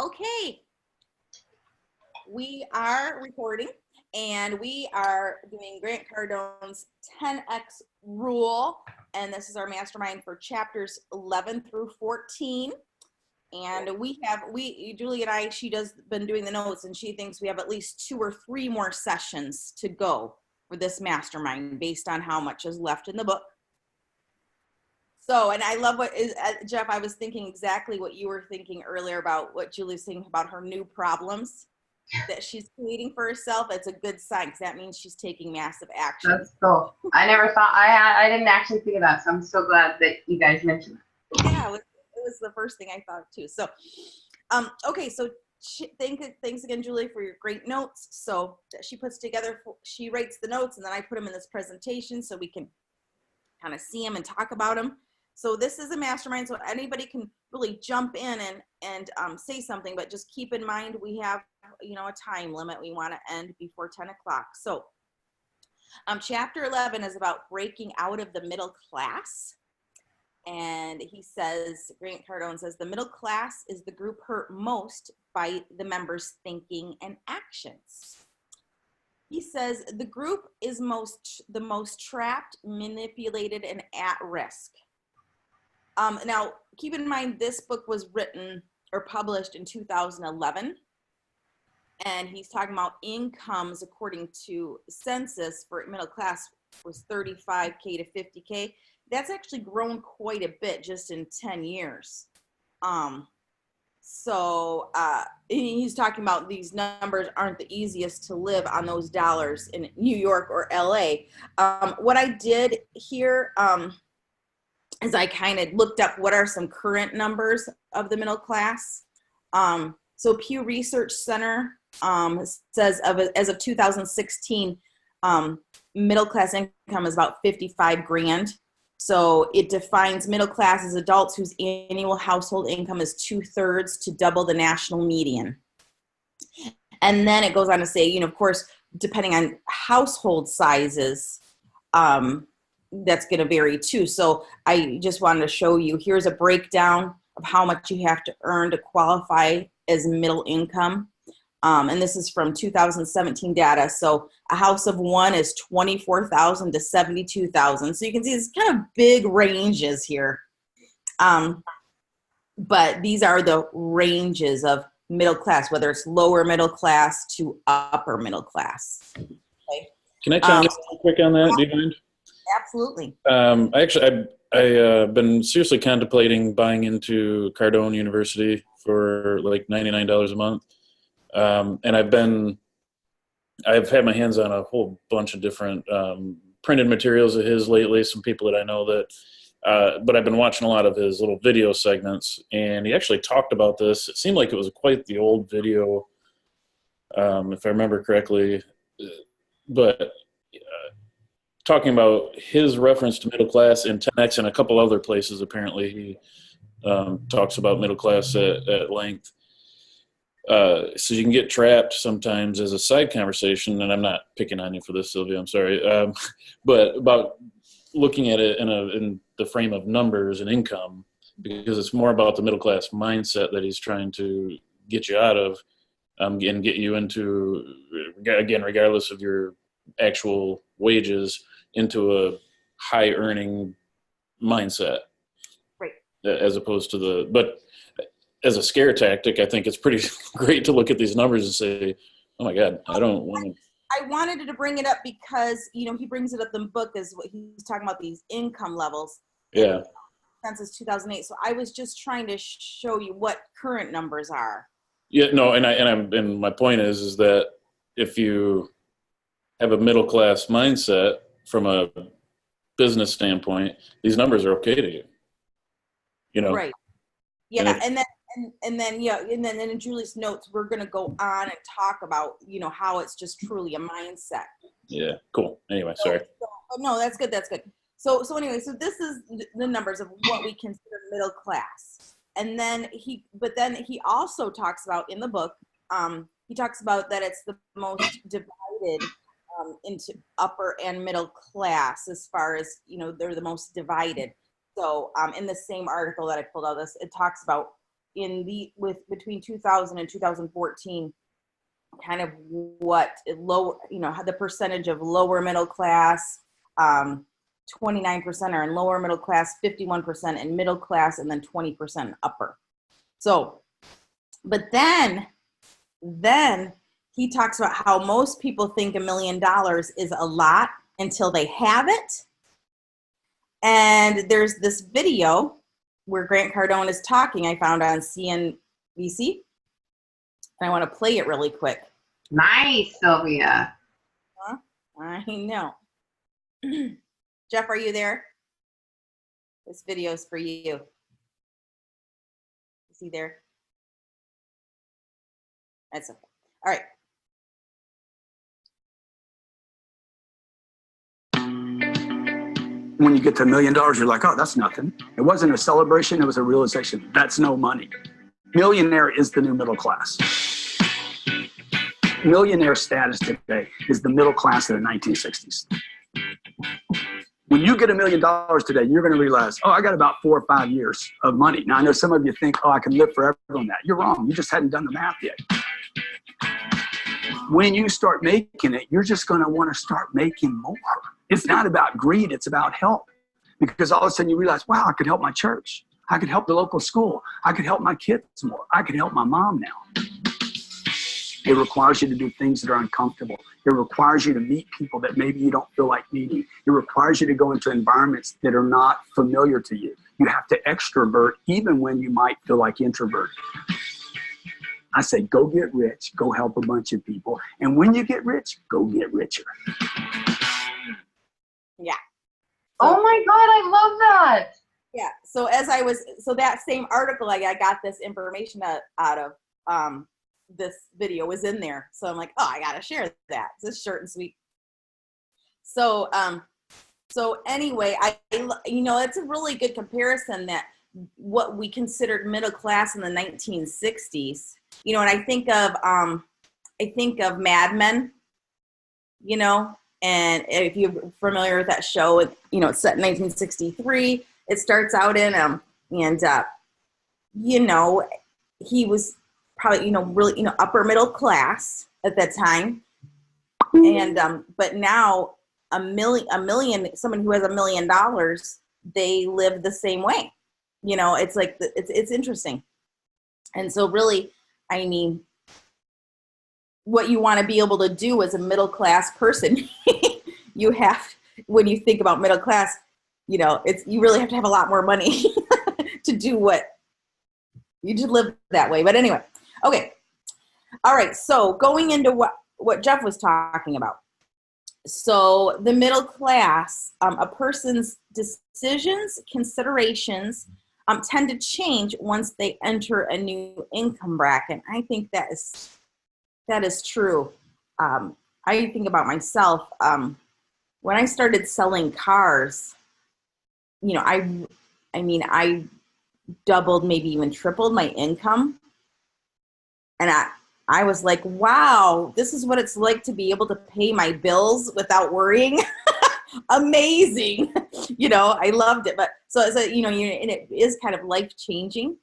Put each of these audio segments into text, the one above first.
Okay, we are recording and we are doing Grant Cardone's 10X rule. And this is our mastermind for chapters 11 through 14. And Julie and I, she does been doing the notes and she thinks we have at least 2 or 3 more sessions to go for this mastermind based on how much is left in the book. So, and I love what is, Jeff, I was thinking exactly what you were thinking earlier about what Julie's saying about her new problems that she's creating for herself. It's a good sign because that means she's taking massive action. That's cool. I never thought, I didn't actually think of that. So I'm so glad that you guys mentioned that. Yeah, it was the first thing I thought too. So, okay, so thanks again, Julie, for your great notes. So that she puts together, she writes the notes and then I put them in this presentation so we can kind of see them and talk about them. So this is a mastermind, so anybody can really jump in and say something, but just keep in mind we have, a time limit. We want to end before 10 o'clock. So chapter 11 is about breaking out of the middle class. And he says, Grant Cardone says, the middle class is the group hurt most by the members' thinking and actions. He says the group is the most trapped, manipulated, and at risk. Now, keep in mind, this book was written or published in 2011, and he's talking about incomes according to census for middle class was 35K to 50K. That's actually grown quite a bit just in 10 years. So he's talking about these numbers aren't the easiest to live on those dollars in New York or LA. What I did here is I kind of looked up what are some current numbers of the middle class. So Pew Research Center says as of 2016, middle class income is about 55 grand. So it defines middle class as adults whose annual household income is 2/3 to double the national median. And then it goes on to say, of course, depending on household sizes, that's going to vary too. So I just wanted to show you, here's a breakdown of how much you have to earn to qualify as middle income. And this is from 2017 data. So a house of one is 24,000 to 72,000. So you can see it's kind of big ranges here. But these are the ranges of middle class, whether it's lower middle class to upper middle class. Okay. Can I chime in real quick on that? Do you mind? Absolutely. I've been seriously contemplating buying into Cardone University for like $99 a month. And I've had my hands on a whole bunch of different printed materials of his lately, some people that I know that, but I've been watching a lot of his little video segments, and he actually talked about this. It seemed like it was quite the old video, if I remember correctly, but talking about his reference to middle class in 10X and a couple other places. Apparently he talks about middle class at length. So you can get trapped sometimes as a side conversation, and I'm not picking on you for this, Sylvia, I'm sorry, but about looking at it in the frame of numbers and income, because it's more about the middle class mindset that he's trying to get you out of, and get you into, again, regardless of your actual wages, into a high earning mindset. Right. As opposed to but as a scare tactic, I think it's pretty great to look at these numbers and say, oh my God, I don't want to. I wanted to bring it up because, he brings it up in the book as what he's talking about, these income levels. Yeah. Since 2008. So I was just trying to show you what current numbers are. Yeah, no. And my point is that if you have a middle class mindset from a business standpoint, these numbers are okay to you. Right. Yeah. And then in Julie's notes, we're going to go on and talk about, how it's just truly a mindset. Yeah. Cool. Anyway, sorry. No, that's good. That's good. So anyway, so this is the numbers of what we consider middle class. And then he also talks about in the book, he talks about that it's the most divided into upper and middle class as far as, they're the most divided. So in the same article that I pulled out, it talks about between 2000 and 2014, kind of what low, the percentage of lower middle class, 29% are in lower middle class, 51% in middle class, and then 20% upper. So, but then he talks about how most people think $1 million is a lot until they have it. And there's this video where Grant Cardone is talking, I found on CNBC. And I want to play it really quick. Nice, Sylvia. Huh? I know. Jeff, are you there? This video is for you. Is he there? That's okay. All right. When you get to $1 million, you're like, oh, that's nothing. It wasn't a celebration. It was a realization. That's no money. Millionaire is the new middle class. Millionaire status today is the middle class of the 1960s. When you get $1 million today, you're going to realize, oh, I got about 4 or 5 years of money. Now, I know some of you think, oh, I can live forever on that. You're wrong. You just hadn't done the math yet. When you start making it, you're just going to want to start making more. It's not about greed. It's about help. Because all of a sudden you realize, wow, I could help my church. I could help the local school. I could help my kids more. I could help my mom now. It requires you to do things that are uncomfortable. It requires you to meet people that maybe you don't feel like meeting. It requires you to go into environments that are not familiar to you. You have to extrovert even when you might feel like introvert. I say, go get rich, go help a bunch of people. And when you get rich, go get richer. Yeah. Oh my God, I love that. Yeah. So that same article I got this information out of, this video was in there. So I'm like, oh, I got to share that. It's just short and sweet. So, anyway, it's a really good comparison that what we considered middle class in the 1960s, and I think of Mad Men, and if you're familiar with that show, it's set in 1963. It starts out in he was probably really upper middle class at that time, and but now a million someone who has $1 million, they live the same way. It's like it's interesting. And so really, I mean, what you want to be able to do as a middle class person, you have, when you think about middle class, you really have to have a lot more money to do what you just live that way. But anyway, okay. All right. So going into what Jeff was talking about. So the middle class, a person's decisions, considerations tend to change once they enter a new income bracket. I think that is true. I think about myself. When I started selling cars, I doubled, maybe even tripled my income. And I was like, wow, this is what it's like to be able to pay my bills without worrying. Amazing. I loved it. But so and it is kind of life-changing.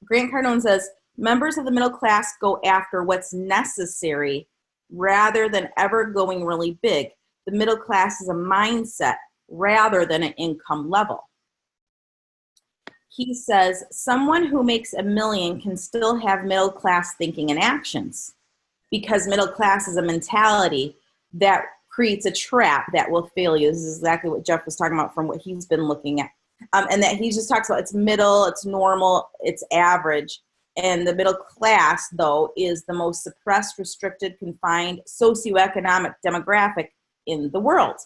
Grant Cardone says, members of the middle class go after what's necessary rather than ever going really big. The middle class is a mindset rather than an income level. He says, someone who makes $1 million can still have middle class thinking and actions, because middle class is a mentality that creates a trap that will fail you. This is exactly what Jeff was talking about from what he's been looking at. And that he just talks about it's middle, it's normal, it's average. And the middle class, though, is the most suppressed, restricted, confined socioeconomic demographic in the world.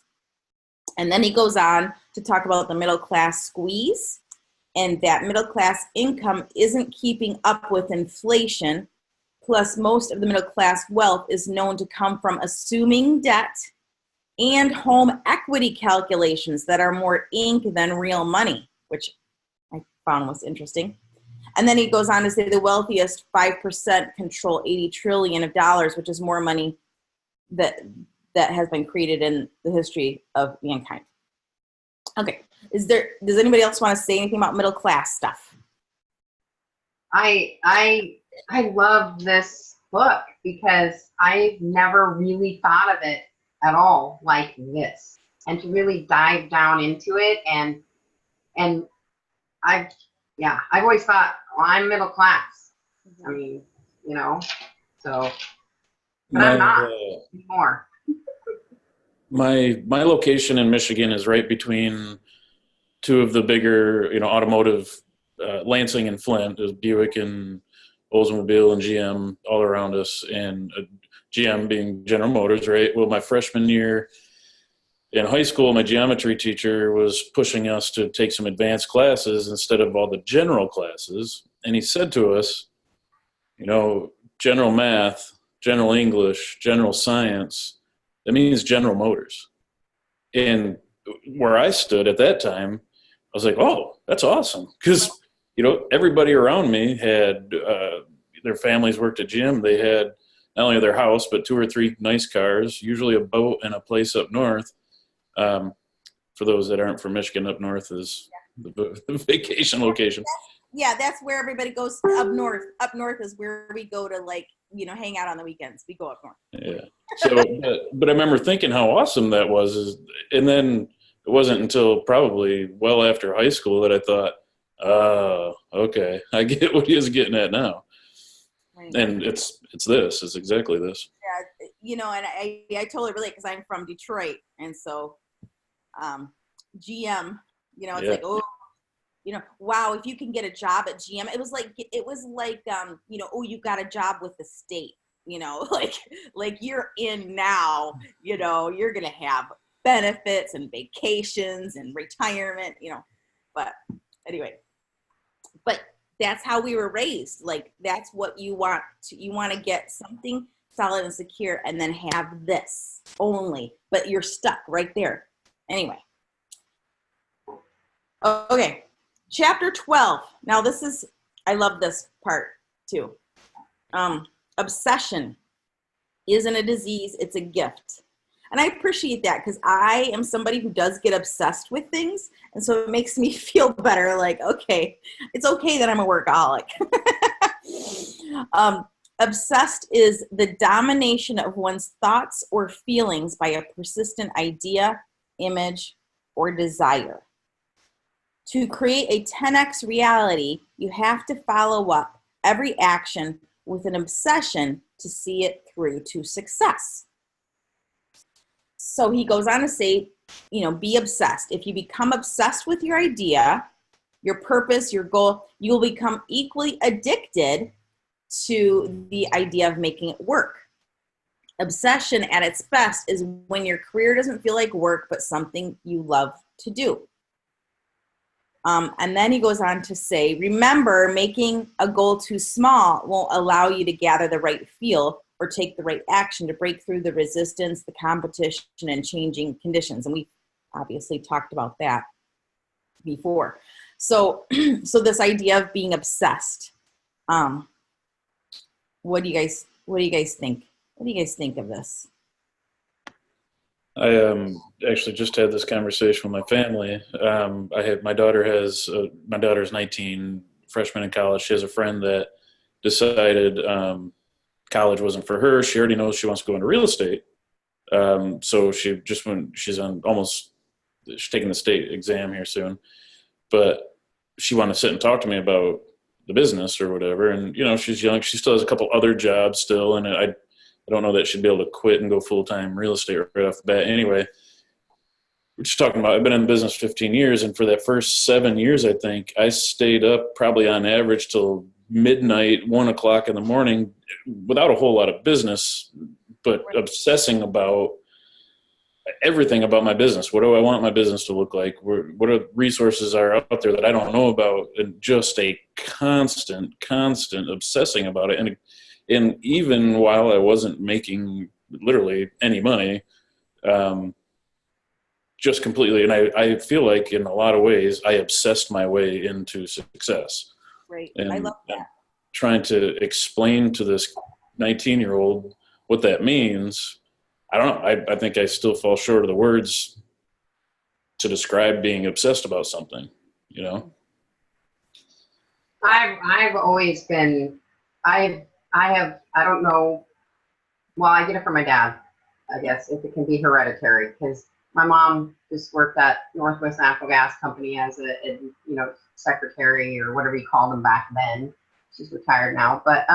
And then he goes on to talk about the middle class squeeze, and that middle class income isn't keeping up with inflation. Plus, most of the middle class wealth is known to come from assuming debt and home equity calculations that are more ink than real money, which I found was interesting. And then he goes on to say the wealthiest 5% control $80 trillion of dollars, which is more money that has been created in the history of mankind. Okay, does anybody else want to say anything about middle class stuff? I love this book because I've never really thought of it at all like this, and to really dive down into it. And I've always thought, well, I'm middle class. I mean, so, but I'm not anymore. My location in Michigan is right between two of the bigger, automotive, Lansing and Flint. There's Buick and Oldsmobile and GM all around us, and GM being General Motors, right? Well, my freshman year in high school, my geometry teacher was pushing us to take some advanced classes instead of all the general classes. And he said to us, general math, general English, general science, that means General Motors. And where I stood at that time, I was like, oh, that's awesome. Because, everybody around me had their families worked at GM. They had not only their house, but 2 or 3 nice cars, usually a boat and a place up north. For those that aren't from Michigan, up north is the vacation location. That's where everybody goes up north. Up north is where we go to hang out on the weekends. We go up north. Yeah. So, but I remember thinking how awesome that was. And then it wasn't until probably well after high school that I thought, oh, okay, I get what he was getting at now. Right. And it's exactly this. Yeah. And I totally relate because I'm from Detroit. And so, GM, it's like, oh, wow, if you can get a job at GM, it was like, you got a job with the state, like you're in now, you're going to have benefits and vacations and retirement, but anyway, but that's how we were raised. Like, that's what you want to get something solid and secure and then have this only, but you're stuck right there. Anyway. Okay. Chapter 12. Now I love this part too. Obsession isn't a disease, it's a gift. And I appreciate that because I am somebody who does get obsessed with things. And so it makes me feel better. Like, okay, it's okay that I'm a workaholic. Obsessed is the domination of one's thoughts or feelings by a persistent idea, image, or desire. To create a 10x reality, you have to follow up every action with an obsession to see it through to success. So he goes on to say, be obsessed. If you become obsessed with your idea, your purpose, your goal, you will become equally addicted to the idea of making it work. Obsession at its best is when your career doesn't feel like work, but something you love to do. And then he goes on to say, remember, making a goal too small won't allow you to gather the right feel or take the right action to break through the resistance, the competition, and changing conditions. And we obviously talked about that before. So this idea of being obsessed, what do you guys think? What do you guys think of this? I actually just had this conversation with my family. My daughter's 19, freshman in college. She has a friend that decided college wasn't for her. She already knows she wants to go into real estate. So she's taking the state exam here soon, but she wanted to sit and talk to me about the business or whatever. And, she's young. She still has a couple other jobs still. And I don't know that she'd be able to quit and go full-time real estate right off the bat. Anyway, we're just talking about, I've been in business 15 years. And for that first 7 years, I think I stayed up probably on average till midnight, 1 o'clock in the morning without a whole lot of business, but obsessing about everything about my business. What do I want my business to look like? What are resources are out there that I don't know about? And just a constant obsessing about it. And even while I wasn't making literally any money, just completely, and I feel like in a lot of ways, I obsessed my way into success. Right. And I love that. Trying to explain to this 19-year-old what that means, I don't know. I think I still fall short of the words to describe being obsessed about something, I've always been, I don't know, well, I get it from my dad, I guess, if it can be hereditary, because my mom just worked at Northwest Natural Gas Company as a secretary or whatever you called them back then. She's retired now, but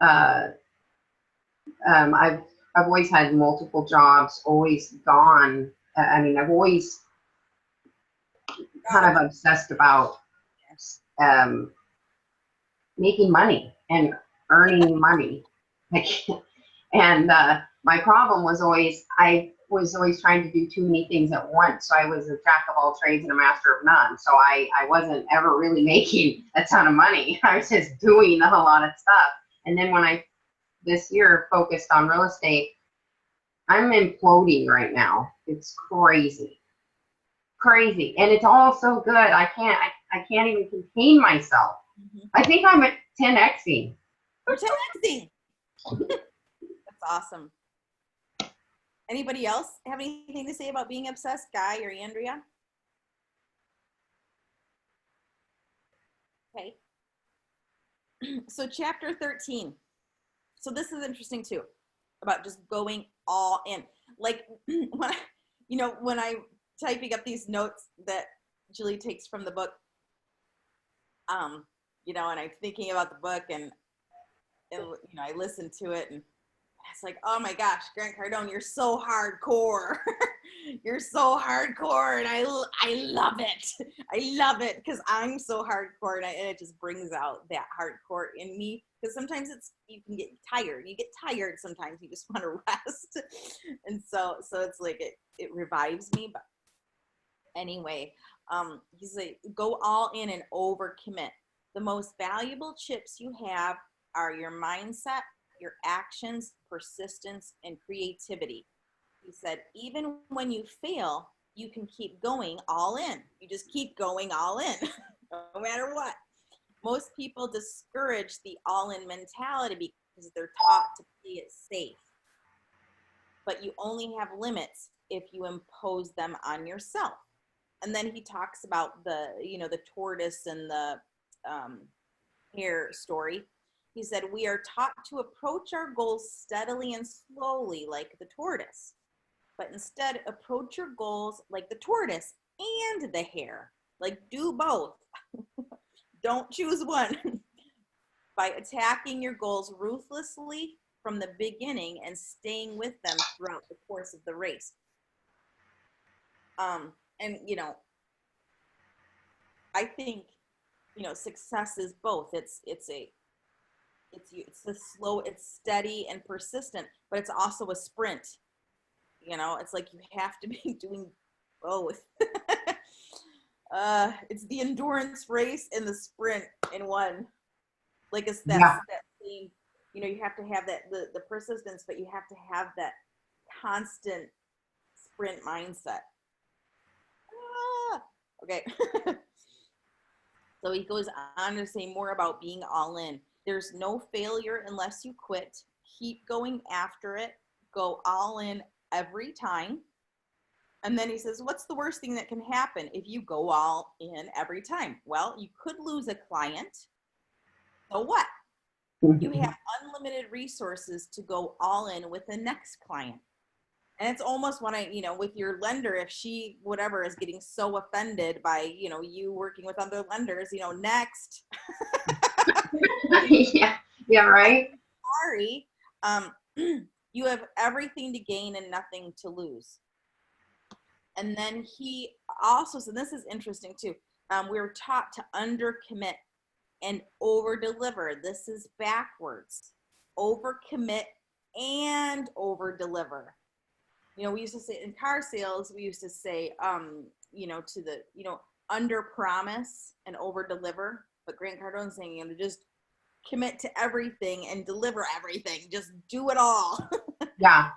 I've always had multiple jobs, always gone. I mean, I've always kind of obsessed about making money and earning money. And my problem was I was always trying to do too many things at once. So I was a jack of all trades and a master of none. So I wasn't ever really making a ton of money. I was just doing a lot of stuff. And then when I this year focused on real estate, I'm imploding right now. It's crazy. And it's all so good. I can't even contain myself. I think I'm at 10xing. We're 10xing. That's awesome. Anybody else have anything to say about being obsessed, Guy or Andrea? Okay. So chapter 13. So this is interesting too, about just going all in. Like when I'm typing up these notes that Julie takes from the book, and I'm thinking about the book and I listen to it and it's like, oh my gosh, Grant Cardone, you're so hardcore. You're so hardcore, and I love it. I love it because I'm so hardcore, and it just brings out that hardcore in me. Because sometimes you can get tired. You get tired sometimes. You just want to rest, and so it's like it revives me. But anyway, he's like, go all in and overcommit. The most valuable chips you have are your mindset, your actions, persistence, and creativity. He said, even when you fail, you can keep going all in. You just keep going all in, no matter what. Most people discourage the all-in mentality because they're taught to play it safe. But you only have limits if you impose them on yourself. And then he talks about the tortoise and the hare story. He said, we are taught to approach our goals steadily and slowly like the tortoise, but instead approach your goals like the tortoise and the hare. Like, do both. Don't choose one. By attacking your goals ruthlessly from the beginning and staying with them throughout the course of the race. I think, success is both. It's the slow, it's steady and persistent, but it's also a sprint. It's like you have to be doing both. It's the endurance race and the sprint in one. Like it's that same, you have to have that the persistence, but you have to have that constant sprint mindset. Okay. So he goes on to say more about being all in. There's no failure unless you quit. Keep going after it. Go all in every time. And then he says, what's the worst thing that can happen if you go all in every time? Well, you could lose a client. So what? You have unlimited resources to go all in with the next client. And it's almost when with your lender, if she, whatever, is getting so offended by, you working with other lenders, next. Yeah, right. Sorry. You have everything to gain and nothing to lose. And then he also said, this is interesting too. We were taught to undercommit and over-deliver. This is backwards. Overcommit and over-deliver. We used to say in car sales, we used to say, under promise and over deliver. But Grant Cardone's saying, just commit to everything and deliver everything. Just do it all. Yeah.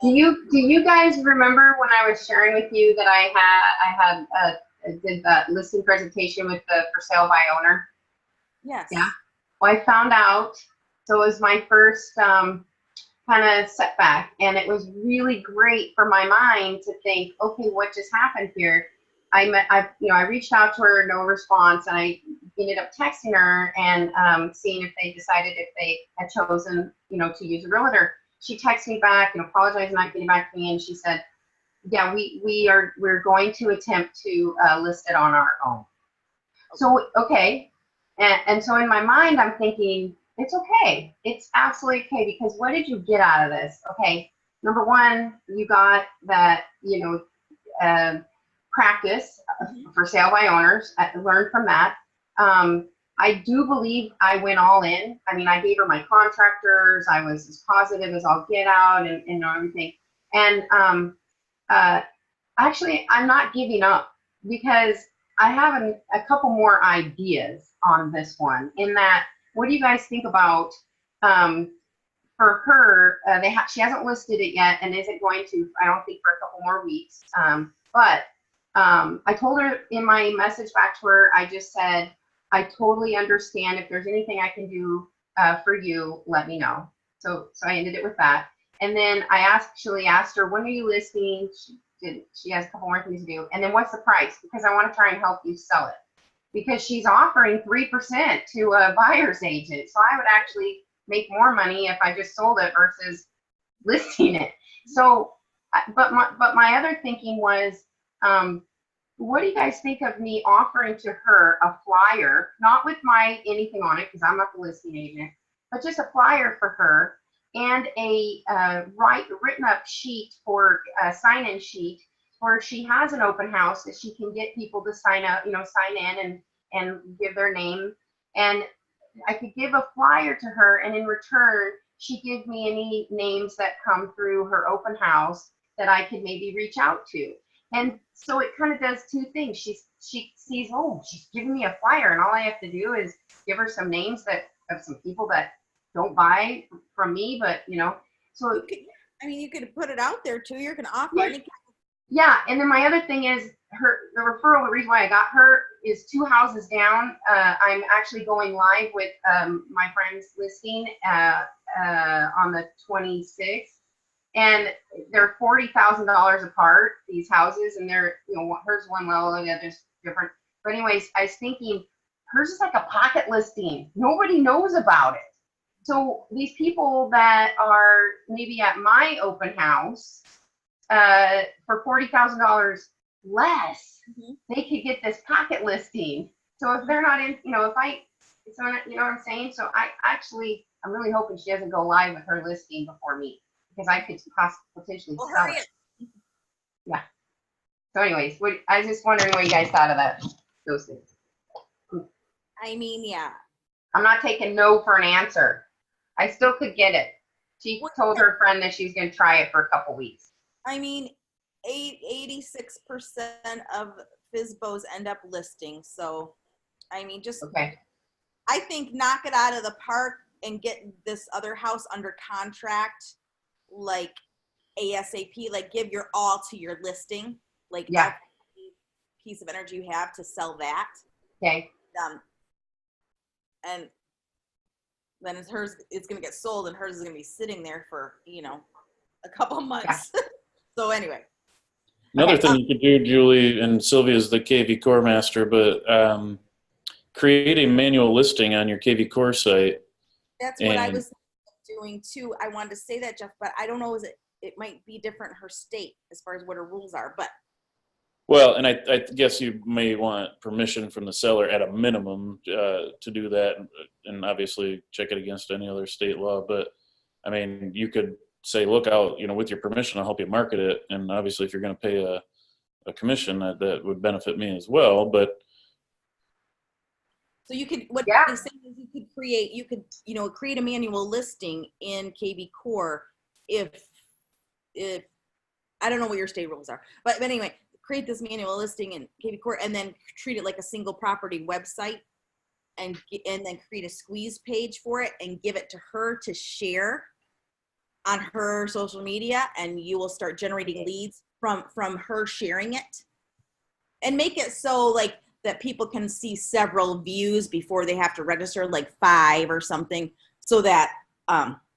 Do you guys remember when I was sharing with you that I did that listing presentation with the for sale by owner? Yes. Yeah. Well, I found out. So it was my first kind of setback, and it was really great for my mind to think, okay, what just happened here? I reached out to her, no response, and I ended up texting her and seeing if they decided if they had chosen, to use a realtor. She texted me back and apologized not getting back to me, and she said, yeah, we're going to attempt to list it on our own. So, okay. And so in my mind, I'm thinking, it's okay. It's absolutely okay, because what did you get out of this? Okay. Number one, you got that, practice for sale by owners. I learned from that. I do believe I went all in. I mean, I gave her my contractors. I was as positive as I'll get out and everything. And actually, I'm not giving up, because I have a couple more ideas on this one. In that, what do you guys think about for her? She hasn't listed it yet and isn't going to, I don't think, for a couple more weeks. But I told her in my message back to her, I just said, I totally understand. If there's anything I can do for you, let me know. So I ended it with that. And then I actually asked her, when are you listing? She has a couple more things to do. And then what's the price? Because I want to try and help you sell it. Because she's offering 3% to a buyer's agent. So I would actually make more money if I just sold it versus listing it. So, but my other thinking was, what do you guys think of me offering to her a flyer, not with my anything on it, because I'm not the listing agent, but just a flyer for her, and a written up sheet for a sign-in sheet where she has an open house that she can get people to sign in and give their name. And I could give a flyer to her, and in return, she gives me any names that come through her open house that I could maybe reach out to. And so it kind of does two things. She sees, oh, she's giving me a flyer, and all I have to do is give her some names of some people that don't buy from me, but so you could put it out there too. You're going to offer any. Yeah, and then my other thing is the referral. The reason why I got her is 2 houses down. I'm actually going live with my friend's listing on the 26th, and they're $40,000 apart, these houses, and they're hers one level, the other's different. But anyways, I was thinking hers is like a pocket listing. Nobody knows about it. So these people that are maybe at my open house for $40,000 less, they could get this pocket listing. So if they're not in, what I'm saying? So I'm really hoping she doesn't go live with her listing before me, because I could potentially sell it. Yeah. So anyways, I was just wondering what you guys thought of those things. Yeah. I'm not taking no for an answer. I still could get it. She told her friend that she's going to try it for a couple weeks. 86% of FSBOs end up listing. So, okay. I think knock it out of the park and get this other house under contract, like ASAP, like give your all to your listing, like every piece of energy you have to sell that. Okay. And then it's going to get sold, and hers is going to be sitting there for, a couple months. Yeah. So anyway. Another thing you could do, Julie, and Sylvia is the KV Core master, but create a manual listing on your KV Core site. That's what I was doing too. I wanted to say that, Jeff, but I don't know, it might be different in her state as far as what her rules are, but. Well, and I guess you may want permission from the seller at a minimum to do that, and obviously check it against any other state law. But you could say, look, with your permission, I'll help you market it. And obviously, if you're going to pay a commission, that would benefit me as well. But so you could, what he's saying is you could create a manual listing in KV Core if I don't know what your state rules are, but anyway. Create this manual listing in KV Core and then treat it like a single property website, and then create a squeeze page for it and give it to her to share on her social media, and you will start generating leads from her sharing it, and make it so like that people can see several views before they have to register, like 5 or something, so that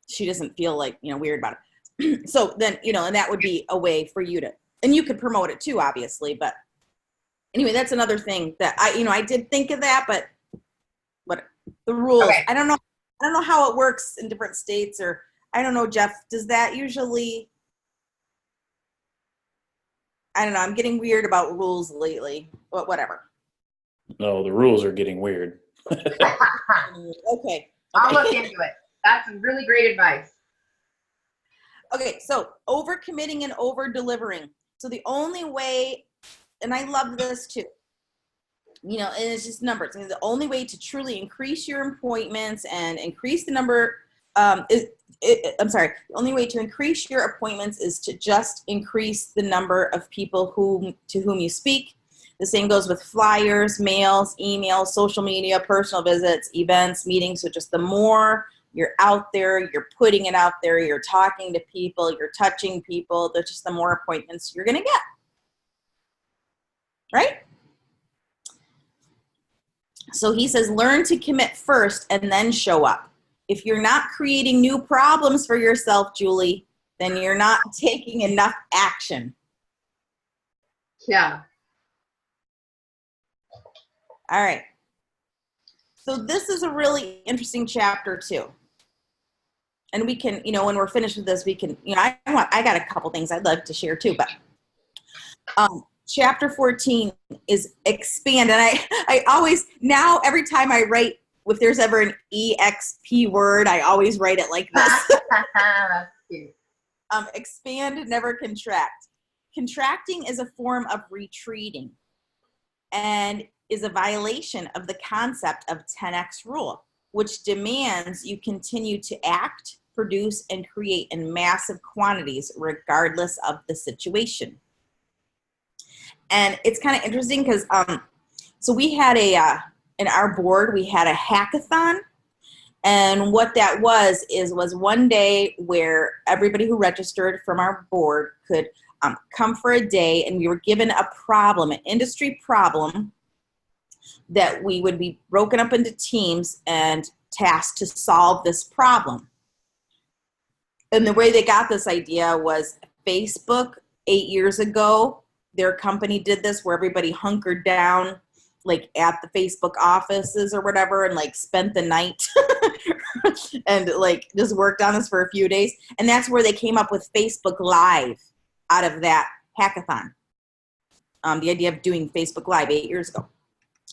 she doesn't feel like weird about it. So then and that would be a way for you to. And you could promote it too, obviously. But anyway, that's another thing that I did think of that, but The rules. Okay. I don't know how it works in different states, or I don't know, Jeff, does that usually, I don't know, I'm getting weird about rules lately, but whatever. No, the rules are getting weird. Okay. I'll look into it. That's really great advice. Okay, so overcommitting and over-delivering. So the only way, and I love this too, and it's just numbers. I mean, the only way to truly increase your appointments and increase the number the only way to increase your appointments is to just increase the number of people to whom you speak. The same goes with flyers, mails, emails, social media, personal visits, events, meetings. So just the more you're out there, you're putting it out there, you're talking to people, you're touching people, that's just the more appointments you're going to get. Right? So he says, learn to commit first and then show up. If you're not creating new problems for yourself, Julie, then you're not taking enough action. Yeah. All right. So this is a really interesting chapter too. And we can, when we're finished with this, we can, I got a couple things I'd love to share too, but chapter 14 is expand. And I always, now every time I write, if there's ever an EXP word, I always write it like this. That's cute. Expand, never contract. Contracting is a form of retreating and is a violation of the concept of 10x rule, which demands you continue to act, produce, and create in massive quantities regardless of the situation. And it's kind of interesting because so we had in our board, we had a hackathon. And what that was one day where everybody who registered from our board could come for a day, and we were given a problem, an industry problem, that we would be broken up into teams and tasked to solve this problem. And the way they got this idea was Facebook 8 years ago, their company did this where everybody hunkered down like at the Facebook offices or whatever and like spent the night and like just worked on this for a few days. And that's where they came up with Facebook Live out of that hackathon. The idea of doing Facebook Live 8 years ago.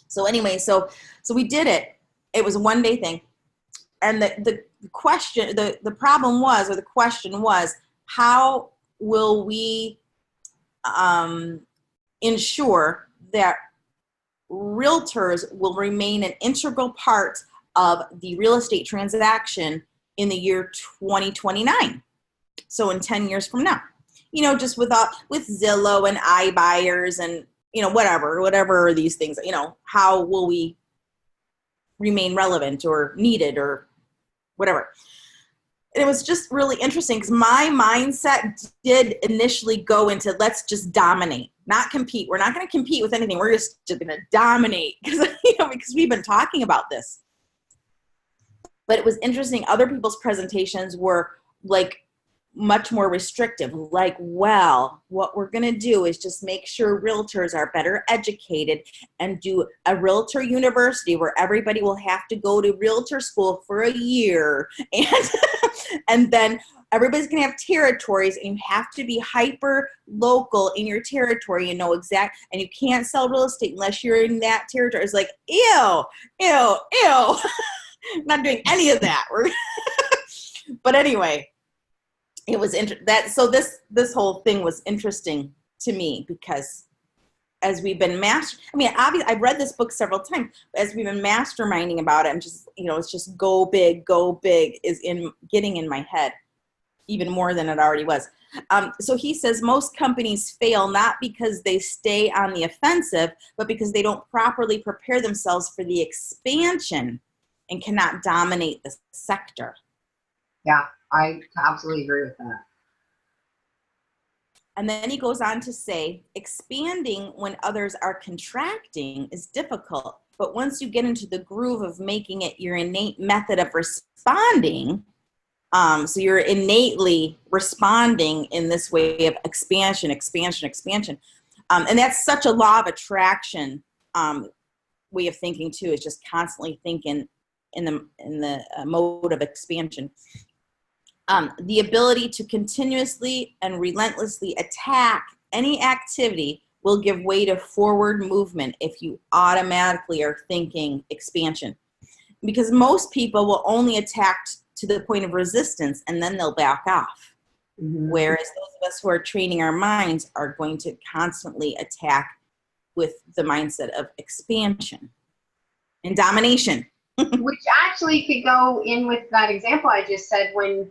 So anyway, so we did it. It was a one-day thing. And the question, the problem was, or the question was, how will we ensure that realtors will remain an integral part of the real estate transaction in the year 2029? So in 10 years from now, just with Zillow and iBuyers and, whatever these things, how will we remain relevant or needed or whatever? And it was just really interesting because my mindset did initially go into let's just dominate, not compete. We're not going to compete with anything. We're just going to dominate because we've been talking about this. But it was interesting. Other people's presentations were like much more restrictive. Like, well, what we're going to do is just make sure realtors are better educated and do a realtor university where everybody will have to go to realtor school for a year. And then everybody's going to have territories, and you have to be hyper local in your territory and know exact, and you can't sell real estate unless you're in that territory. It's like, ew. Not doing any of that. But anyway, it was so this whole thing was interesting to me because as we've been obviously I've read this book several times, but as we've been masterminding about it, I'm just, it's just go big is getting in my head even more than it already was. So he says most companies fail not because they stay on the offensive, but because they don't properly prepare themselves for the expansion and cannot dominate the sector. Yeah, I absolutely agree with that. And then he goes on to say, expanding when others are contracting is difficult, but once you get into the groove of making it your innate method of responding, so you're innately responding in this way of expansion. And that's such a law of attraction way of thinking too, is just constantly thinking the mode of expansion. The ability to continuously and relentlessly attack any activity will give way to forward movement if you automatically are thinking expansion. Because most people will only attack to the point of resistance and then they'll back off. Mm-hmm. Whereas those of us who are training our minds are going to constantly attack with the mindset of expansion and domination. Which actually could go in with that example I just said when,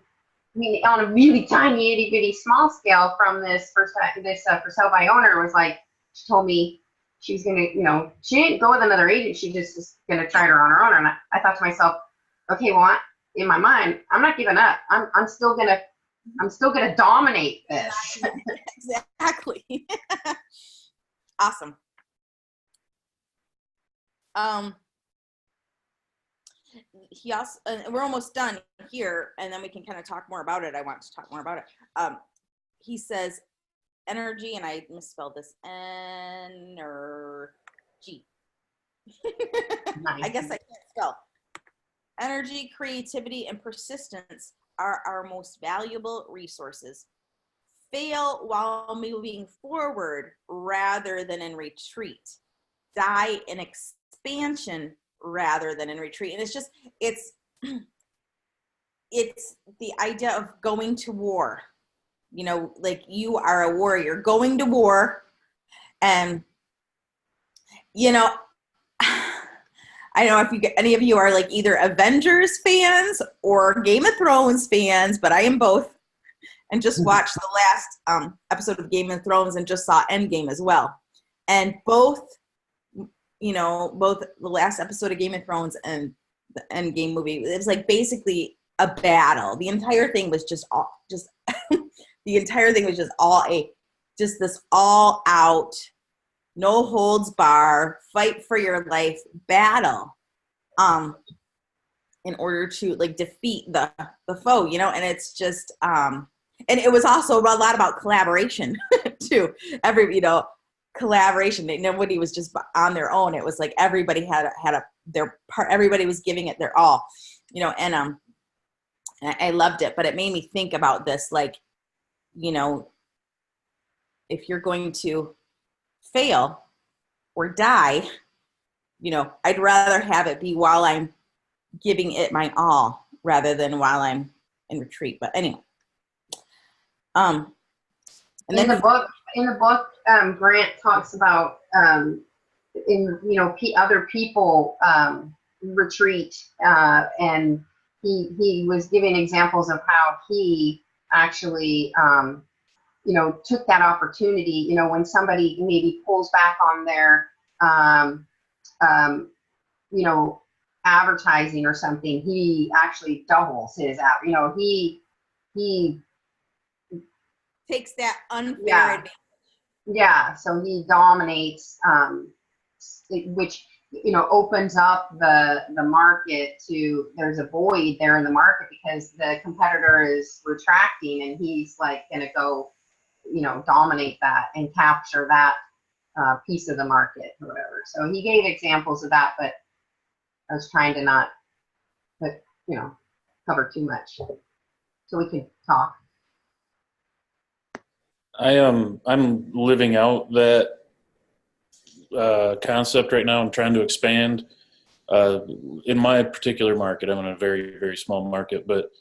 I mean, on a really tiny, itty bitty small scale from this for sale by owner was like, she told me she's going to, she didn't go with another agent. She just was going to try her on her own. And I thought to myself, okay, well, in my mind, I'm not giving up. I'm still going to dominate this. Exactly. Awesome. He also, we're almost done here, and then we can kind of talk more about it. I want to talk more about it. He says energy, and I misspelled this, energy. Nice. I guess I can't spell. Energy, creativity, and persistence are our most valuable resources. Fail while moving forward rather than in retreat. Die in expansion rather than in retreat. And it's the idea of going to war. Like you are a warrior going to war. And, I don't know if any of you are like either Avengers fans or Game of Thrones fans, but I am both. And just watched the last episode of Game of Thrones and just saw Endgame as well. And both the last episode of Game of Thrones and the Endgame movie, it was like basically a battle. The entire thing was just this all out, no holds bar, fight for your life battle, in order to like defeat the foe, and it's just, and it was also a lot about collaboration too. Collaboration. Nobody was just on their own. It was like everybody had their part. Everybody was giving it their all, and I loved it. But it made me think about this, like, if you're going to fail or die, I'd rather have it be while I'm giving it my all rather than while I'm in retreat. But anyway. And in the book, Grant talks about other people retreat, and he was giving examples of how he actually took that opportunity. When somebody maybe pulls back on their advertising or something, he actually doubles his out. He takes that unfair advantage. Yeah, so he dominates, which opens up the market to. There's a void there in the market because the competitor is retracting, and he's like going to go, dominate that and capture that piece of the market or whatever. So he gave examples of that, but I was trying to not, cover too much, so we can talk. I'm living out that concept right now. I'm trying to expand in my particular market. I'm in a very, very small market, but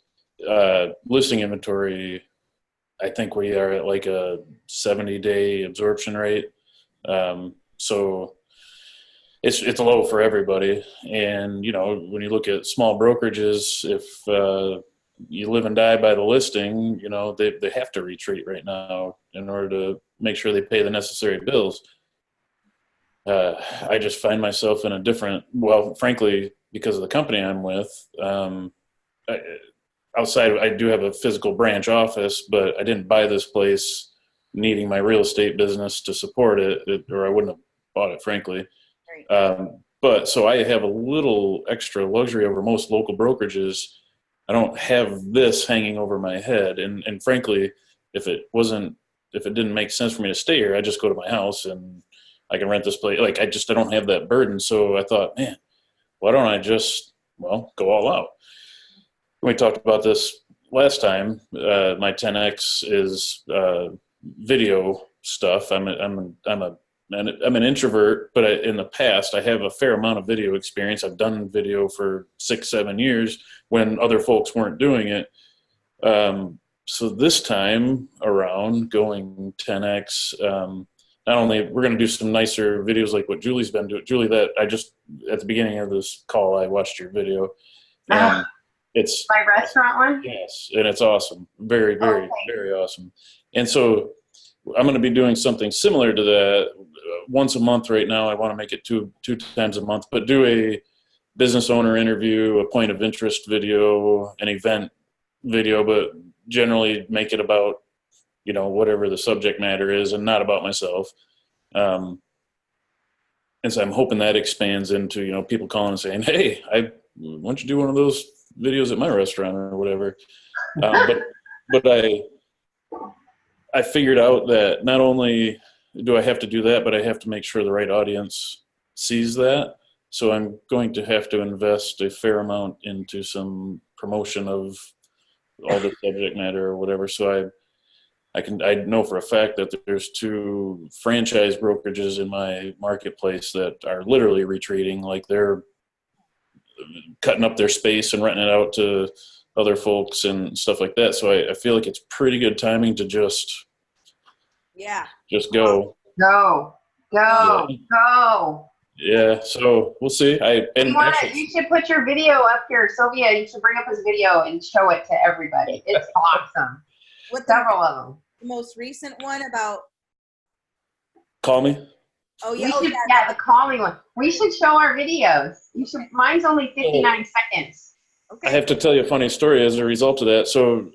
listing inventory, I think we are at like a 70-day absorption rate. So it's low for everybody. And, when you look at small brokerages, if you live and die by the listing, they have to retreat right now in order to make sure they pay the necessary bills. I just find myself in a different, frankly, because of the company I'm with, outside, I do have a physical branch office, but I didn't buy this place needing my real estate business to support it, or I wouldn't have bought it, frankly. Right. But so I have a little extra luxury over most local brokerages. I don't have this hanging over my head. And frankly, if it didn't make sense for me to stay here, I just go to my house and I can rent this place. Like I don't have that burden. So I thought, man, why don't I just well, go all out. We talked about this last time. My 10X is video stuff. I'm an introvert, but in the past I have a fair amount of video experience. I've done video for 6-7 years when other folks weren't doing it. So this time around, going 10X, not only we're going to do some nicer videos like what Julie's been doing. Julie, that I just at the beginning of this call I watched your video. It's my restaurant one. Yes, and it's awesome. Very, very, very awesome. And so I'm going to be doing something similar to that once a month right now. I want to make it two times a month, but do a business owner interview, a point of interest video, an event video, but generally make it about, whatever the subject matter is and not about myself. And so I'm hoping that expands into, people calling and saying, hey, why don't you do one of those videos at my restaurant or whatever. But I figured out that not only do I have to do that, but I have to make sure the right audience sees that. So I'm going to have to invest a fair amount into some promotion of all the subject matter or whatever. So I know for a fact that there's 2 franchise brokerages in my marketplace that are literally retreating, like they're cutting up their space and renting it out to other folks and stuff like that. So I feel like it's pretty good timing to just go. Go. Yeah, so we'll see. You should put your video up here, Sylvia. You should bring up his video and show it to everybody. It's awesome. With several of them. The most recent one about Call Me. Oh yeah, the calling one. We should show our videos. Mine's only 59 seconds. Okay. I have to tell you a funny story as a result of that. So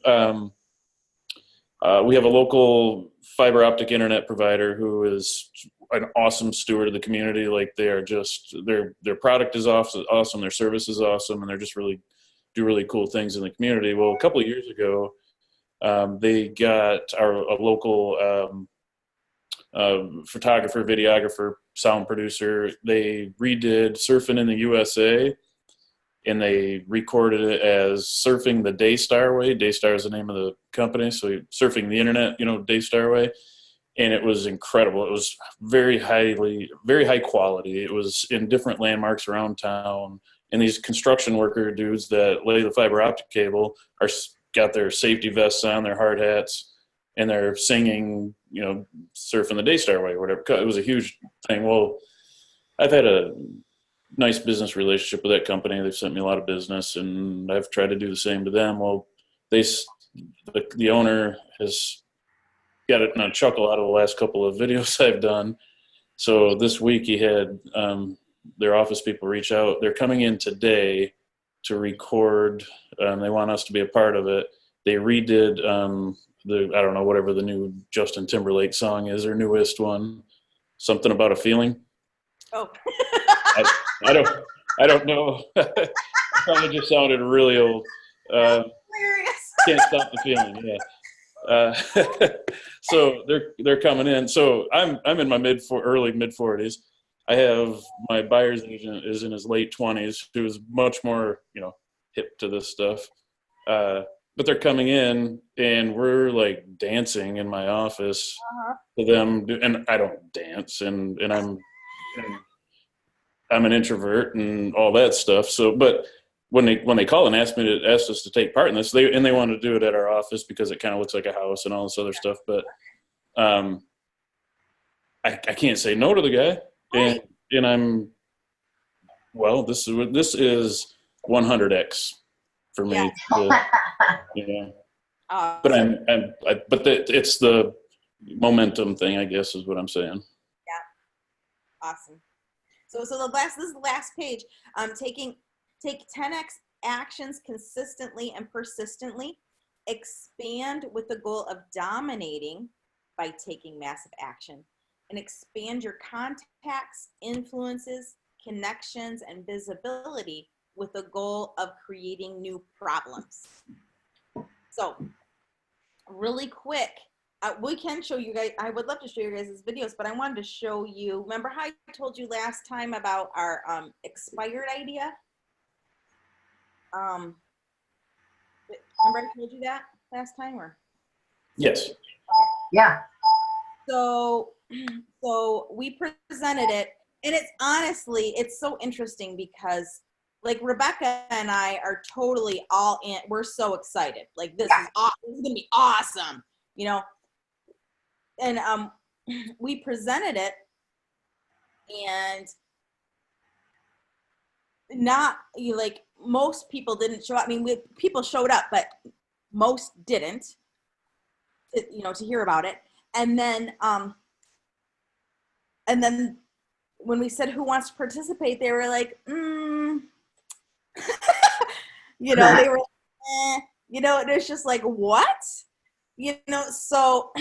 we have a local fiber optic internet provider who is an awesome steward of the community. Like they are just their product is awesome, their service is awesome, and they're just really do really cool things in the community. Well, a couple of years ago, they got a local photographer, videographer, sound producer. They redid Surfing in the USA, and they recorded it as Surfing the Daystar Way. Daystar is the name of the company, so surfing the internet, Daystar Way. And it was incredible. It was very high quality. It was in different landmarks around town. And these construction worker dudes that lay the fiber optic cable got their safety vests on, their hard hats, and they're singing, Surfing the Daystar Way or whatever. It was a huge thing. Well, I've had a nice business relationship with that company. They've sent me a lot of business, and I've tried to do the same to them. Well, the owner has got a chuckle out of the last couple of videos I've done. So this week he had their office people reach out. They're coming in today to record. They want us to be a part of it. They redid I don't know, whatever the new Justin Timberlake song is, their newest one, Something About a Feeling. Oh. I don't know. It probably just sounded really old. Hilarious. Can't Stop the Feeling. Yeah. So they're coming in. So I'm in my early mid 40s. I have my buyer's agent is in his late 20s, who is much more hip to this stuff. But they're coming in, and we're like dancing in my office to them, and I don't dance, and I'm an introvert and all that stuff. So, but when they call and ask us to take part in this, they want to do it at our office because it kind of looks like a house and all this other stuff. But I can't say no to the guy, and I'm this is 100x for me. But it's the momentum thing, I guess, is what I'm saying. Yeah, awesome. So this is the last page. Take 10x actions consistently and persistently. Expand with the goal of dominating by taking massive action, and expand your contacts, influences, connections, and visibility with the goal of creating new problems. So really quick, we can show you guys, I would love to show you guys' videos, but I wanted to show you, remember how I told you last time about our expired idea? Um, remember I told you that last time, or? Yes. Yeah. So we presented it, and it's honestly, it's so interesting because like Rebecca and I are totally all in. We're so excited. Like this is gonna be awesome, you know. And we presented it, and not like most people didn't show up. I mean, people showed up, but most didn't. To hear about it, and then when we said who wants to participate, they were like, they were, and it's just like, what, so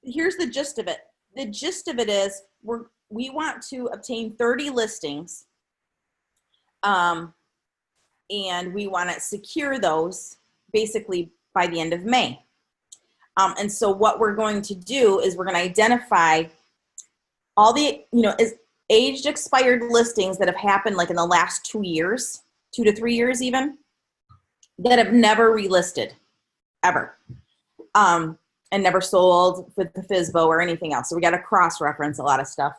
here's the gist of it. The gist of it is we want to obtain 30 listings, and we want to secure those basically by the end of May. And so what we're going to do is we're going to identify all the, is aged expired listings that have happened like in the last 2 years, 2 to 3 years even, that have never relisted ever, and never sold with the FSBO or anything else. So we got to cross-reference a lot of stuff.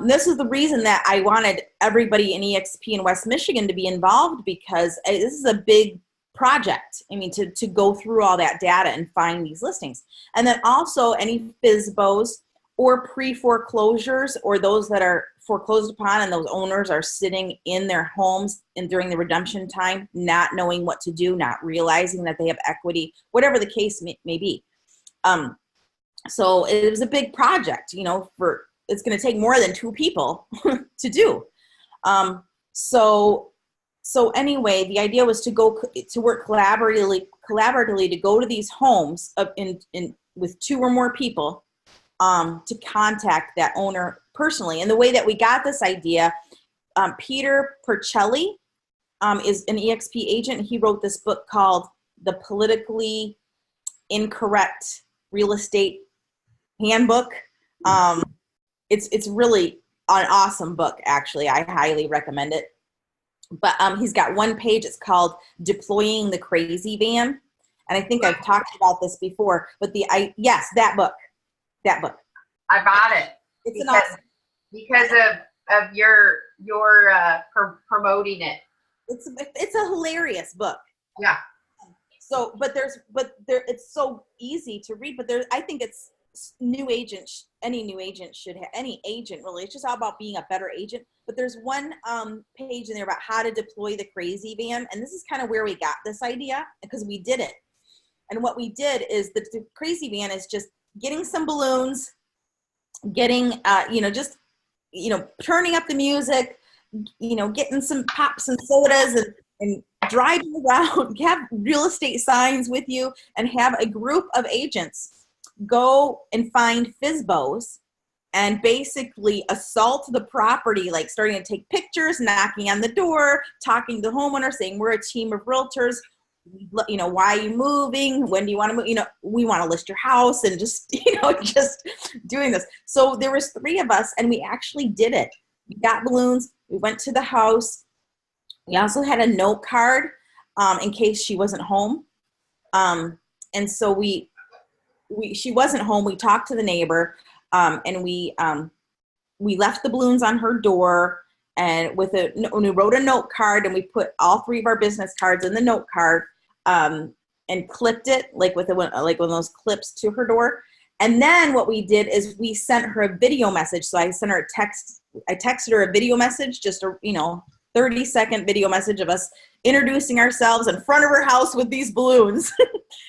This is the reason that I wanted everybody in EXP in West Michigan to be involved, because this is a big project. I mean, to go through all that data and find these listings. And then also any FSBOs or pre-foreclosures, or those that are foreclosed upon and those owners are sitting in their homes and during the redemption time, not knowing what to do, not realizing that they have equity, whatever the case may be. So it was a big project, it's going to take more than 2 people to do. So anyway, the idea was to work collaboratively to go to these homes with 2 or more people, to contact that owner personally. And the way that we got this idea, Peter Percelli is an EXP agent. He wrote this book called The Politically Incorrect Real Estate Handbook. It's really an awesome book, actually. I highly recommend it. But he's got one page. It's called Deploying the Crazy Van. And I think I've talked about this before, but that book. I bought it. It's because of your promoting it. It's a hilarious book. Yeah. So, it's so easy to read, but I think it's any new agent should have, any agent really. It's just all about being a better agent. But there's one page in there about how to deploy the crazy van. And this is kind of where we got this idea, because we did it. And what we did is the crazy van is just getting some balloons, getting, turning up the music, getting some pops and sodas and driving around, have real estate signs with you, and have a group of agents go and find FSBOs and basically assault the property, like starting to take pictures, knocking on the door, talking to the homeowner, saying, we're a team of realtors. Why are you moving? When do you want to move? We want to list your house, and just, just doing this. So there was 3 of us, and we actually did it. We got balloons. We went to the house. We also had a note card in case she wasn't home. And so she wasn't home. We talked to the neighbor, and we left the balloons on her door, and we wrote a note card, and we put all 3 of our business cards in the note card, and clipped it like with one of those clips to her door. And then what we did is we sent her a video message. So I sent her a text. I texted her a video message, just a 30-second video message of us introducing ourselves in front of her house with these balloons,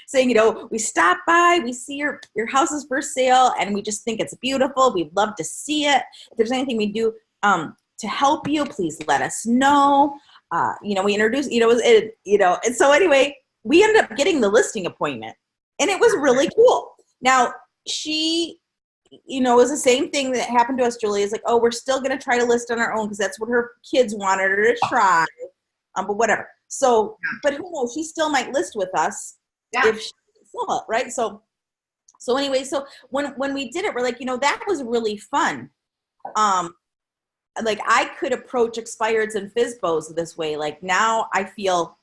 saying, we stopped by, we see your house is for sale, and we just think it's beautiful. We'd love to see it. If there's anything we do to help you, please let us know. We introduced, and so anyway, we ended up getting the listing appointment, and it was really cool. Now, she, it was the same thing that happened to us, Julie. It's like, oh, we're still going to try to list on our own because that's what her kids wanted her to try. But whatever. So, but who knows? She still might list with us if she sell it, right? So anyway, so when we did it, we're like, that was really fun. like I could approach expireds and FSBOs this way. Like now I feel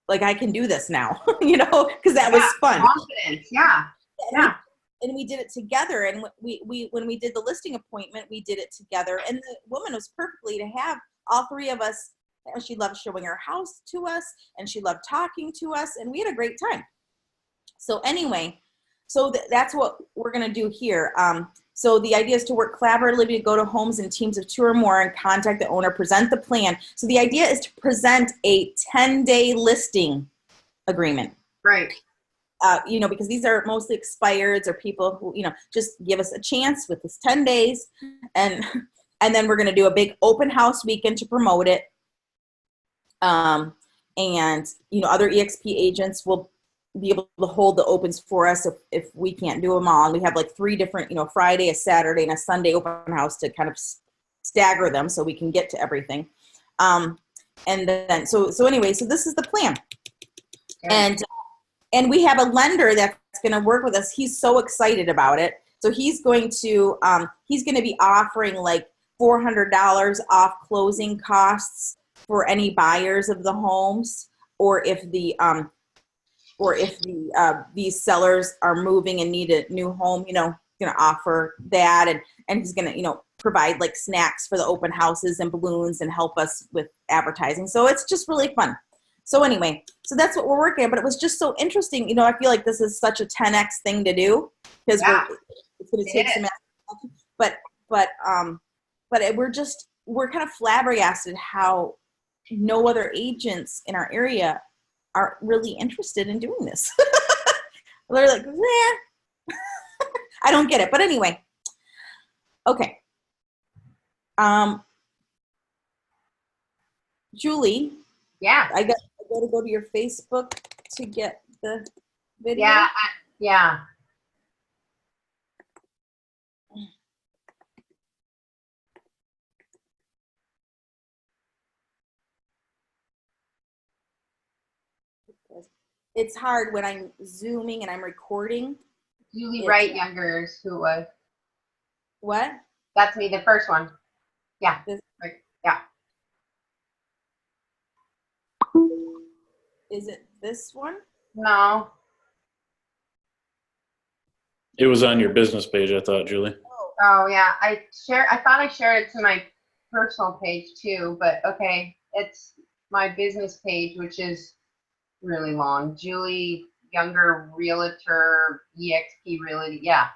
like I can do this now, you know, because that was fun. Confidence, yeah. Yeah. And we did it together. And we when we did the listing appointment, we did it together. And the woman was perfectly to have all three of us. She loved showing her house to us, and she loved talking to us, and we had a great time. So anyway, so that's what we're going to do here. So the idea is to work collaboratively to go to homes in teams of 2 or more and contact the owner, present the plan. So the idea is to present a 10-day listing agreement. Right. You know, because these are mostly expireds or people who, you know, just give us a chance with this 10 days. And then we're going to do a big open house weekend to promote it. And, you know, other EXP agents will be able to hold the opens for us if we can't do them all. And we have like 3 different, you know, Friday, a Saturday, and a Sunday open house to kind of stagger them so we can get to everything. And then, so anyway, so this is the plan. Yeah. And we have a lender that's going to work with us. He's so excited about it. So he's going to be offering like $400 off closing costs for any buyers of the homes, or if these sellers are moving and need a new home, you know, going to offer that. And he's going to, you know, provide like snacks for the open houses and balloons and help us with advertising. So it's just really fun. So anyway, so that's what we're working on, but it was just so interesting. You know, I feel like this is such a 10X thing to do because it's going to take some, but we're kind of flabbergasted how no other agents in our area are really interested in doing this. They're like, I don't get it. But anyway, okay. Julie. Yeah. I got to go to your Facebook to get the video. Yeah. Yeah. It's hard when I'm zooming and I'm recording. Julie Wright Younger is who was. What? That's me, the first one. Yeah. Right. Yeah. Is it this one? No. It was on your business page, I thought, Julie. Oh yeah. I thought I shared it to my personal page too, but okay. It's my business page, which is really long. Julie Younger Realtor, EXP Realty. Yeah.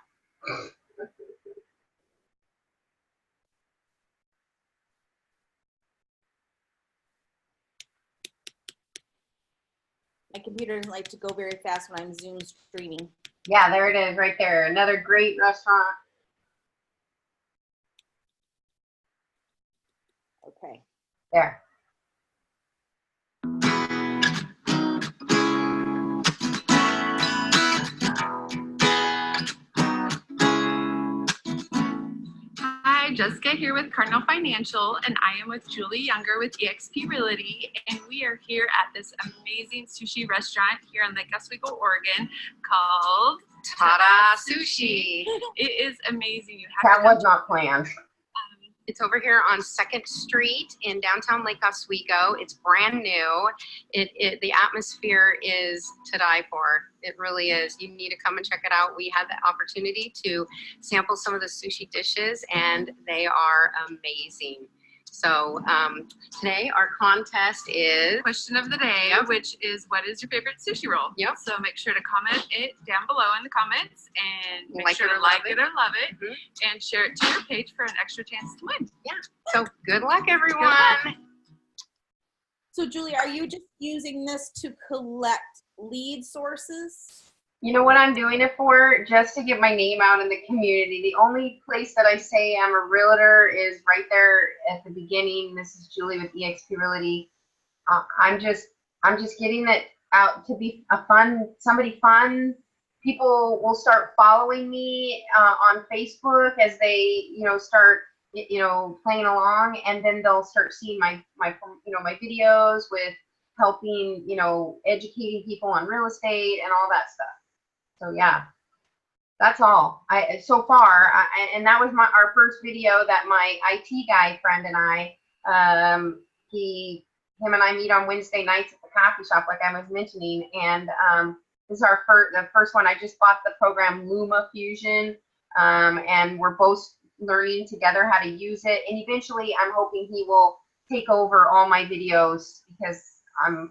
My computer doesn't like to go very fast when I'm Zoom streaming. Yeah, there it is right there. Another great restaurant. Okay. There. Hi, Jessica here with Cardinal Financial, and I am with Julie Younger with eXp Realty, and we are here at this amazing sushi restaurant here in Lake Oswego, Oregon, called Tada Sushi. It is amazing. You have That was not planned. It's over here on 2nd Street in downtown Lake Oswego. It's brand new. The atmosphere is to die for. It really is. You need to come and check it out. We had the opportunity to sample some of the sushi dishes, and they are amazing. So today our contest is question of the day, which is what is your favorite sushi roll? Yep. So make sure to comment it down below in the comments, and make sure to like like it or love it, and share it to your page for an extra chance to win. Yeah. So good luck, everyone. Good luck. So Julie, are you just using this to collect lead sources? You know what I'm doing it for? Just to get my name out in the community. The only place that I say I'm a realtor is right there at the beginning. This is Julie with eXp Realty. I'm just getting it out to be somebody fun. People will start following me on Facebook as they, start, playing along, and then they'll start seeing my videos with helping, educating people on real estate and all that stuff. So yeah. That's all. So far, and that was our first video that my IT guy friend and I, him and I meet on Wednesday nights at the coffee shop, like I was mentioning, and this is the first one. I just bought the program Luma Fusion, and we're both learning together how to use it. And eventually, I'm hoping he will take over all my videos because I'm,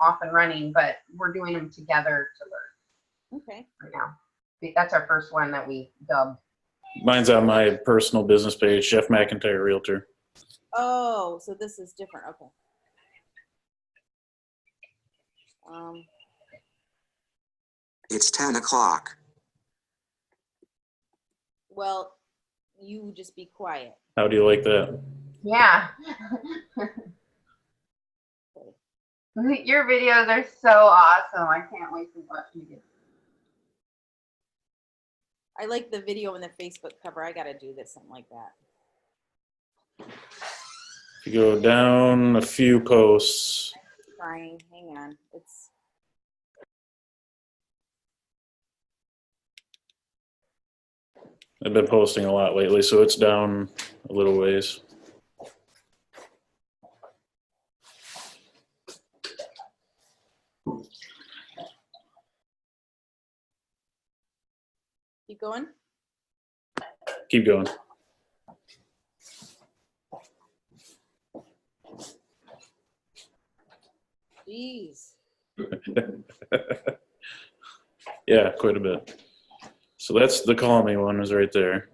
off and running. But we're doing them together to learn. Okay. Right now. That's our first one that we dubbed. Mine's on my personal business page, Jeff McIntyre Realtor. Oh, so this is different. Okay. It's 10 o'clock. Well, you just be quiet. How do you like that? Yeah. Your videos are so awesome. I can't wait to watch you again. I like the video and the Facebook cover. I got to do this, something like that. If you go down a few posts. Trying. Hang on. I've been posting a lot lately, so it's down a little ways. Keep going. Keep going. Jeez. Yeah, quite a bit. So that's the call me one is right there.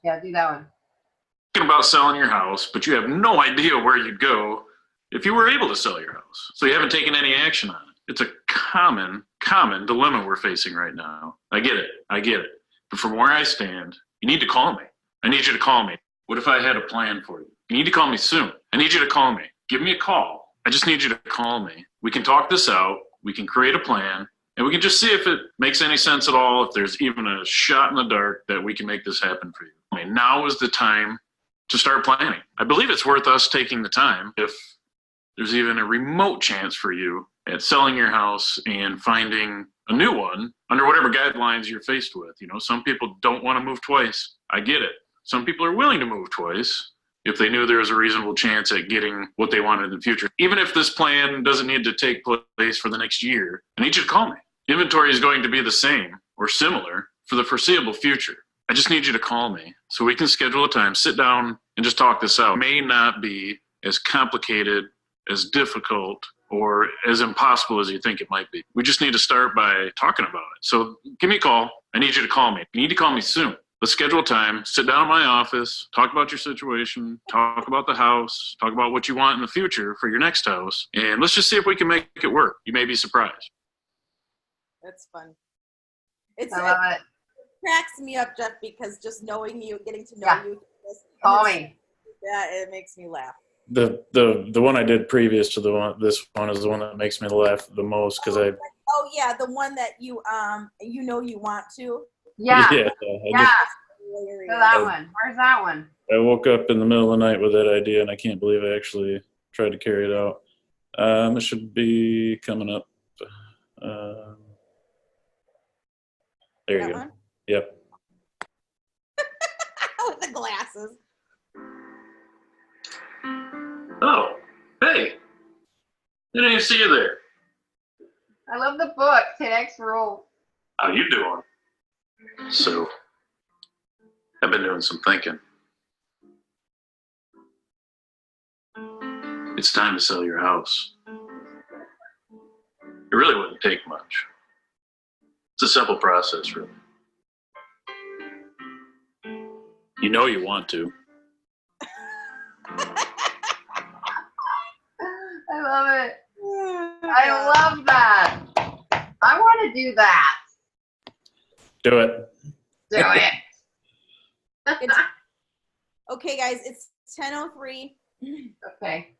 Yeah, do that one. Thinking about selling your house, but you have no idea where you'd go if you were able to sell your house. So you haven't taken any action on it. It's a common dilemma we're facing right now. I get it. But from where I stand, you need to call me. I need you to call me. What if I had a plan for you? You need to call me soon. I need you to call me. Give me a call. I just need you to call me. We can talk this out. We can create a plan. And we can just see if it makes any sense at all, if there's even a shot in the dark that we can make this happen for you. I mean, now is the time to start planning. I believe it's worth us taking the time if there's even a remote chance for you at selling your house and finding a new one under whatever guidelines you're faced with. Some people don't want to move twice. I get it. Some people are willing to move twice if they knew there was a reasonable chance at getting what they wanted in the future. Even if this plan doesn't need to take place for the next year, I need you to call me. Inventory is going to be the same or similar for the foreseeable future. I just need you to call me so we can schedule a time, sit down, and just talk this out. It may not be as complicated, as difficult, or as impossible as you think it might be. We just need to start by talking about it. So give me a call. I need you to call me. You need to call me soon. Let's schedule a time, sit down in my office, talk about your situation, talk about the house, talk about what you want in the future for your next house, and let's just see if we can make it work. You may be surprised. That's fun. I love it. Cracks me up, Jeff, because just knowing you, getting to know you. Call me. Yeah, it makes me laugh. The one I did previous to this one is the one that makes me laugh the most because Oh yeah, the one that you you want to. Yeah. Yeah. So that one. Where's that one? I woke up in the middle of the night with that idea, and I can't believe I actually tried to carry it out. It should be coming up. There you go. One? Yep. With the glasses. Oh, hey. Didn't even see you there. I love the book, 10X Rule. How you doing? So, I've been doing some thinking. It's time to sell your house. It really wouldn't take much. It's a simple process, really. You know you want to. I love it. I love that. I want to do that. Do it. Do it. Okay, guys, it's 10:03. Okay.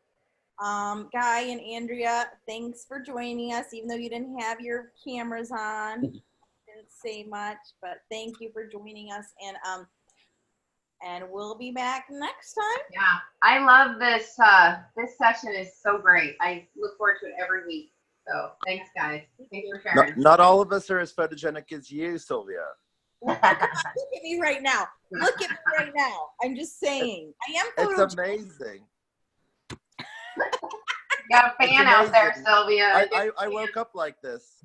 Guy and Andrea, thanks for joining us, even though you didn't have your cameras on. Didn't say much, but thank you for joining us, and we'll be back next time. Yeah, I love this. This session is so great. I look forward to it every week. So thanks, guys. Thanks for Not, sharing. not all of us are as photogenic as you, Sylvia. Look at me right now. Look at me right now. I'm just saying. I am It's photogenic. amazing. You got a fan out there, amazing. Sylvia. I woke up like this.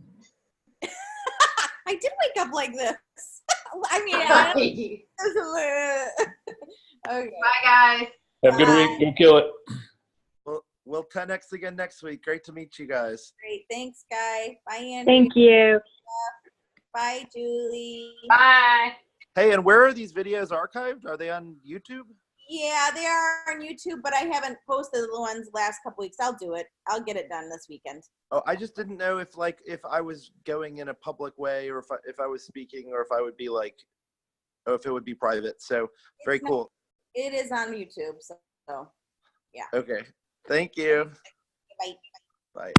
I did wake up like this. I mean, okay. Bye, guys. Have a good week. Go kill it. We'll 10x again next week. Great to meet you guys. Great. Thanks, Guy. Bye, Andrew. Thank you. Bye, Julie. Bye. Hey, and where are these videos archived? Are they on YouTube? Yeah, they are on YouTube, but I haven't posted the ones last couple weeks. I'll do it. I'll get it done this weekend. Oh, I just didn't know if I was going in a public way, or if I was speaking, or if I would be like, oh, if it would be private. So very cool. It is on YouTube. So yeah. Okay. Thank you. Bye. Bye.